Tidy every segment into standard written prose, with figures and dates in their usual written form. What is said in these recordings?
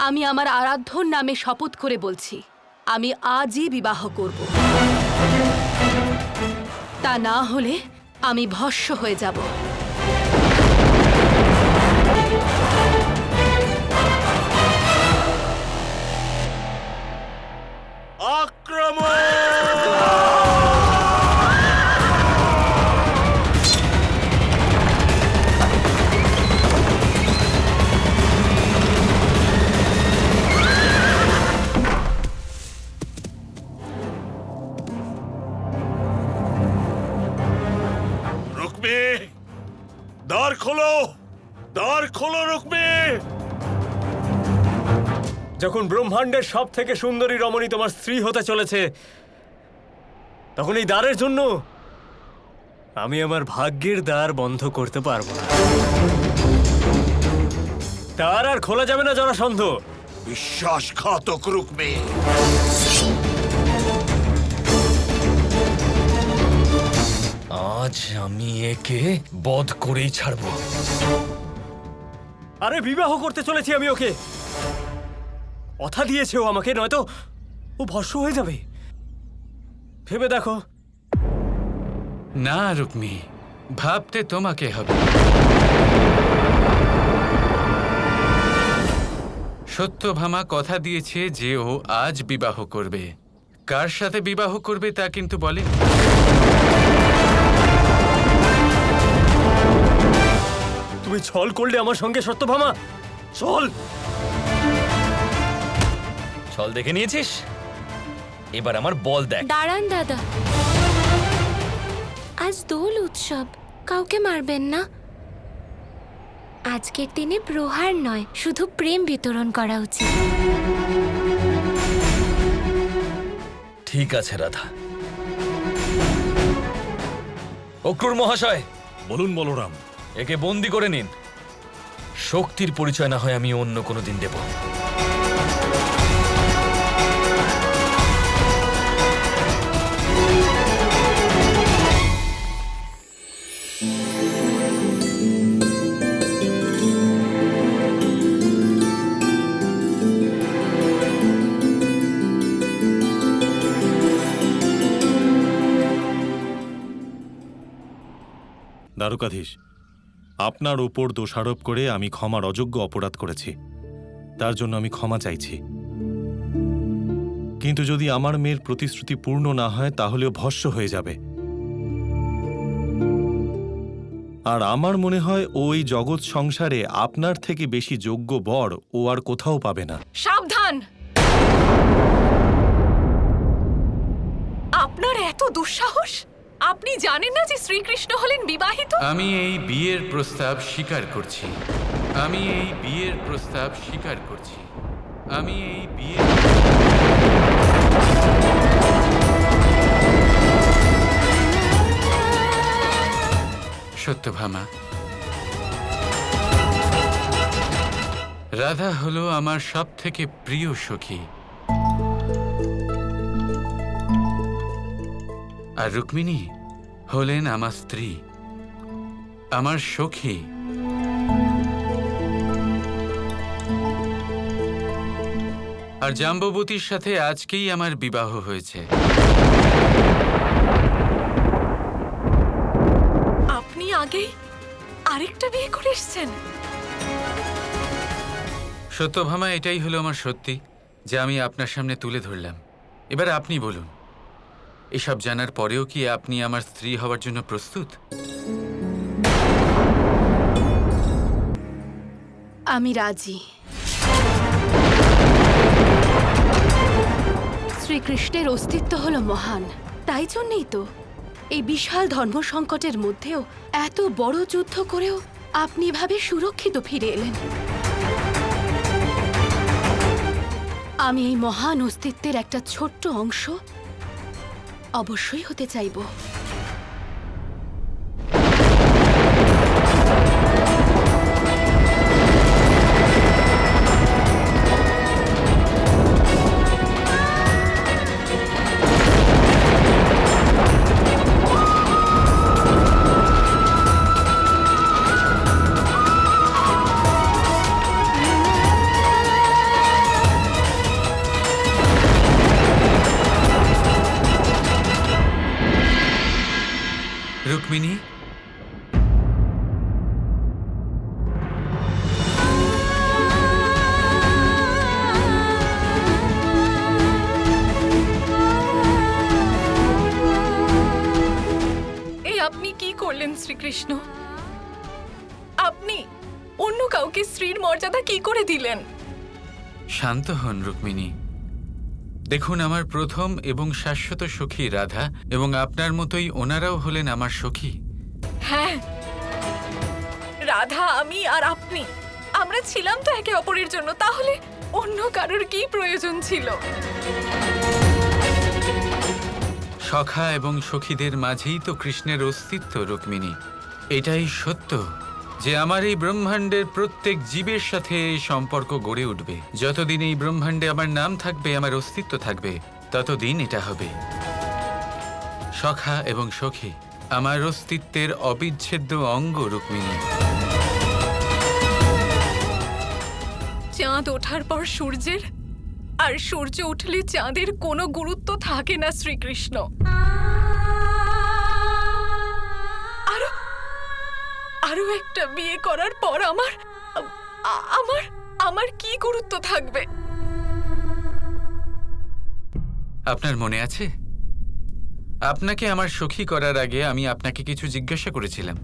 আমি আমার আরাধ্যর নামে শপথ করে বলছি, আমি আজই বিবাহ করব। তা না হলে আমি ভস্ম হয়ে যাব। আক্রমণ! রুক্মী, দ্বার খোলো! দ্বার খোলো রুক্মী! যখন ব্রহ্মাণ্ডের সব থেকে সুন্দরী রমণী তোমার স্ত্রী হতে চলেছে, তখন এই দ্বারের জন্য আমি আমার ভাগ্যের দ্বার বন্ধ করতে পারবো না। দ্বার আর খোলা যাবে না জরাসন্ধ। বিশ্বাসঘাতক রুক্মী! আজ আমি একে বধ করেই ছাড়ব। আরে বিবাহ করতে চলেছি আমি ওকে। কথা দিয়েছে ও আমাকে, নয়তো ও ভস্ম হয়ে যাবে। ভেবে দেখো। না রুক্মী, ভাবতে তোমাকে হবে। সত্যভামা কথা দিয়েছে যে ও আজ বিবাহ করবে। কার সাথে বিবাহ করবে তা কিন্তু বলেনি। তুমি ছল করলে আমার সঙ্গে সত্যভামা। চল। ছল দেখে নিয়েছিস, এবার আমার বল দেখ। দাঁড়ান দাদা, আজ দোল উৎসব, কাউকে মারবেন না। আজকের দিনে প্রহার নয়, শুধু প্রেম বিতরণ করা উচিত। ঠিক আছে রাধা। অক্রূর মহাশয়, বলুন বলরাম। একে বন্দি করে নিন। শক্তির পরিচয় না হয় আমি অন্য কোনো দিন দেব। দ্বারকাধীশ, আপনার উপর দোষারোপ করে আমি ক্ষমার অযোগ্য অপরাধ করেছি, তার জন্য আমি ক্ষমা চাইছি। কিন্তু যদি আমার মেয়ের প্রতিশ্রুতি পূর্ণ না হয় তাহলেও ভস্ম হয়ে যাবে। আর আমার মনে হয় ওই জগৎ সংসারে আপনার থেকে বেশি যোগ্য বর ও আর কোথাও পাবে না। সাবধান! আপনার এত দুঃসাহস! আপনি জানেন না যে শ্রীকৃষ্ণ হলেন বিবাহিত? আমি এই বিয়ের প্রস্তাব স্বীকার করছি। আমি এই বিয়ের প্রস্তাব স্বীকার করছি। আমি এই বিয়ের সত্যভামা, রাধা হলো আমার সব থেকে প্রিয় সখী। আর রুক্মিণী হলেন আমার স্ত্রী, আমার সখী। আর জাম্ববতীর সাথে আজকেই আমার বিবাহ হয়েছে। আপনি আগে আরেকটা বিয়ে করে এসেছেন? সত্যভামা, এটাই হলো আমার সত্যি, যা আমি আপনার সামনে তুলে ধরলাম। এবার আপনি বলুন, এসব জানার পরেও কি আপনি আমার স্ত্রী হওয়ার জন্য প্রস্তুত? আমি রাজি। শ্রীকৃষ্ণের অস্তিত্ব হলো মহান, তাই জন্যই তো এই বিশাল ধর্ম সংকটের মধ্যেও এত বড় যুদ্ধ করেও আপনি এভাবে সুরক্ষিত ফিরে এলেন। আমি এই মহান অস্তিত্বের একটা ছোট্ট অংশ অবশ্যই হতে চাইব। রুক্মিণী, এই আপনি কি করলেন শ্রীকৃষ্ণ? আপনি অন্য কাউকে স্ত্রীর মর্যাদা কি করে দিলেন? শান্ত হন রুক্মিণী। দেখুন, আমার প্রথম এবং শাশ্বত সখী রাধা এবং আপনার মতোই ওনারাও হলেন আমার সখী। হ্যাঁ, রাধা, আমি আর আপনি, আমরা ছিলাম তো একে অপরের জন্য, তাহলে অন্য কারোর কি প্রয়োজন ছিল? সখা এবং সখীদের মাঝেই তো কৃষ্ণের অস্তিত্ব রুক্মিণী। এটাই সত্য যে আমার এই ব্রহ্মাণ্ডের প্রত্যেক জীবের সাথে এই সম্পর্ক গড়ে উঠবে। যতদিন এই ব্রহ্মাণ্ডে আমার নাম থাকবে, আমার অস্তিত্ব থাকবে, ততদিন এটা হবে। সখা এবং সখী আমার অস্তিত্বের অবিচ্ছেদ্য অঙ্গ রুক্মিণী। চাঁদ ওঠার পর সূর্যের, আর সূর্য উঠলে চাঁদের কোনো গুরুত্ব থাকে না শ্রীকৃষ্ণ। আরো একটা বিয়ে করার পর আমার আমার আমার কি গুরুত্ব থাকবে? আপনার মনে আছে, আপনাকে আমার সখী করার আগে আমি আপনাকে কিছু জিজ্ঞাসা করেছিলাম।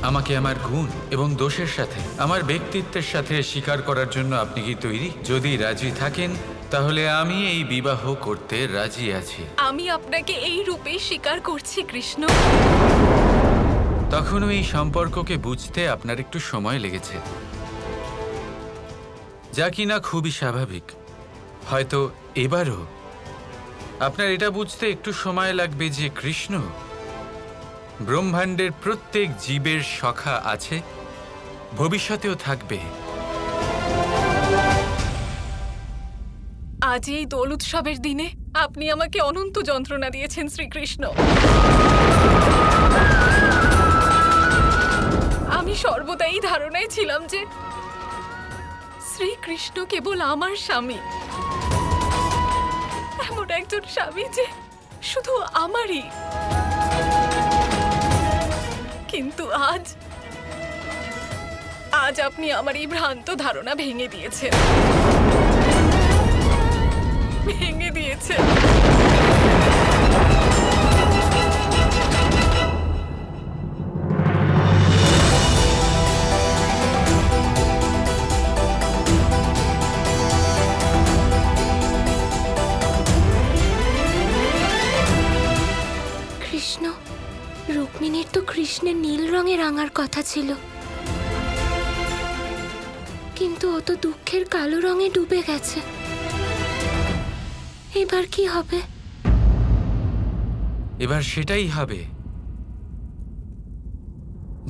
আমাকে আমার গুণ এবং দোষের সাথে, আমার ব্যক্তিত্বের সাথে স্বীকার করার জন্য আপনি কি তৈরি? যদি রাজি থাকেন তাহলে আমি এই বিবাহ করতে রাজি আছি। আমি আপনাকে এই রূপেই স্বীকার করছি কৃষ্ণ। তখনও এই সম্পর্ককে বুঝতে আপনার একটু সময় লেগেছে, যা কিনা খুবই স্বাভাবিক। হয়তো এবারও আপনার এটা বুঝতে একটু সময় লাগবে যে কৃষ্ণ ব্রহ্মাণ্ডের প্রত্যেক জীবের সখা আছে, ভবিষ্যতেও থাকবে। আজ এই দোল উৎসবের দিনে আপনি আমাকে অনন্ত যন্ত্রণা দিয়েছেন শ্রীকৃষ্ণ। আমি সর্বদা এই ধারণায় ছিলাম যে শ্রীকৃষ্ণ কেবল আমার স্বামী, এমন একজন স্বামী যে শুধু আমারই। কিন্তু আজ আপনি আমার এই ভ্রান্ত ধারণা ভেঙে দিয়েছেন। ভেঙে দিয়েছেন। কৃষ্ণ, রুক্মিণীর তো কৃষ্ণের নীল রঙে রাঙার কথা ছিল, কিন্তু ও তো দুঃখের কালো রঙে ডুবে গেছে। এবার কি হবে? এবার সেটাই হবে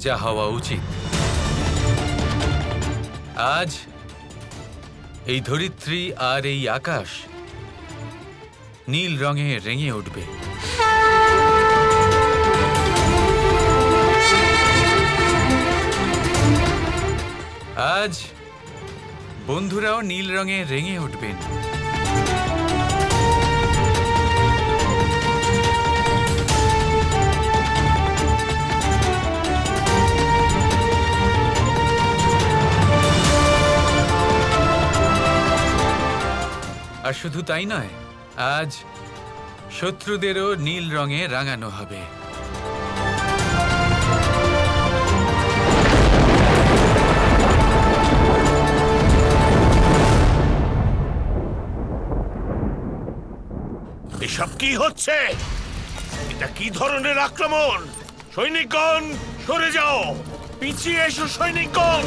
যা হওয়া উচিত। আজ এই ধরিত্রী আর এই আকাশ নীল রঙে রেঙে উঠবে। আজ বন্ধুরাও নীল রঙে রেঙে উঠবেন। আর শুধু তাই নয়, আজ শত্রুদেরও নীল রঙে রাঙানো হবে। এসব কি হচ্ছে? এটা কি ধরনের আক্রমণ? সৈনিকগণ, সরে যাও! পিছিয়ে এসো সৈনিকগণ!